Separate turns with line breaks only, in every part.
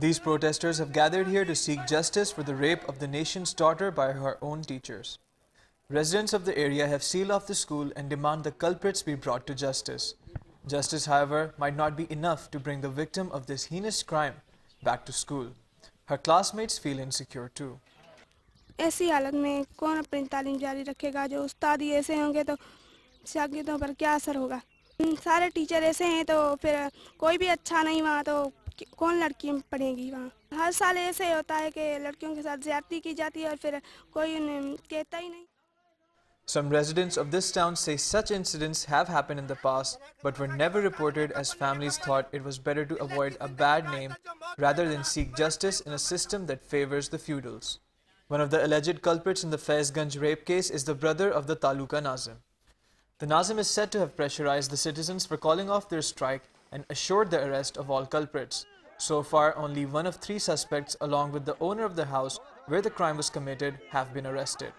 These protesters have gathered here to seek justice for the rape of the nation's daughter by her own teachers. Residents of the area have sealed off the school and demand the culprits be brought to justice. Justice, however, might not be enough to bring the victim of this heinous crime back to school. Her classmates feel insecure too.
ऐसी हालत में कौन अपनी तालीम जारी रखेगा? जो उस्ताद ही ऐसे होंगे तो शागिर्दों पर क्या असर होगा? सारे टीचर ऐसे हैं तो फिर कोई भी अच्छा नहीं वहाँ, तो कौन लड़की पढ़ेगी वहाँ? हर साल ऐसे होता है कि लड़कियों के साथ ज्यादती की जाती है और फिर कोई उन्हें कहता ही नहीं.
Some residents of this town say such incidents have happened in the past but were never reported, as families thought it was better to avoid a bad name rather than seek justice in a system that favors the feudals. One of the alleged culprits in the Faizganj rape case is the brother of the Taluka Nazim. The Nazim is said to have pressurized the citizens for calling off their strike and assured the arrest of all culprits. So far, only one of 3 suspects, along with the owner of the house where the crime was committed, have been arrested.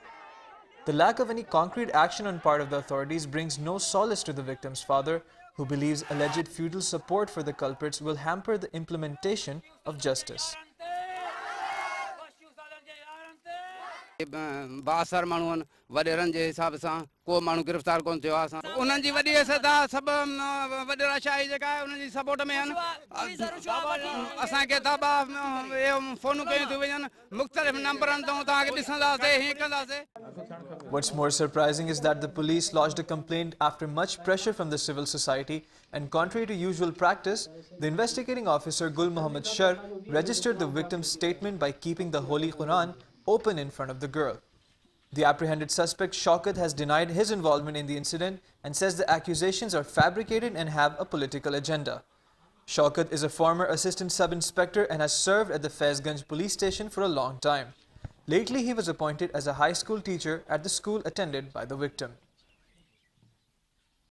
The lack of any concrete action on part of the authorities brings no solace to the victim's father, who believes alleged feudal support for the culprits will hamper the implementation of justice.
बासर माण्हू वॾेरनि जे हिसाब सां को माण्हू गिरफ़्तार कोन थियो आहे. उन्हनि जी वॾी हैसियत आहे, सभु वॾेराशाही जेका आहे उन्हनि जी सपोर्ट में आहिनि. असांखे दॿा फ़ोनूं कयूं थियूं वञनि, मुख़्तलिफ़ नंबरनि तां तव्हांखे ॾिसंदासीं, हीअं कंदासीं.
What's more surprising is that the police lodged a complaint after much pressure from the civil society, and contrary to usual practice, the investigating officer Gul Muhammad Shar registered the victim's statement by keeping the Holy Quran open in front of the girl. The apprehended suspect Shaukat has denied his involvement in the incident and says the accusations are fabricated and have a political agenda. Shaukat is a former assistant sub-inspector and has served at the Faizganj police station for a long time. Lately, he was appointed as a high school teacher at the school attended by the victim.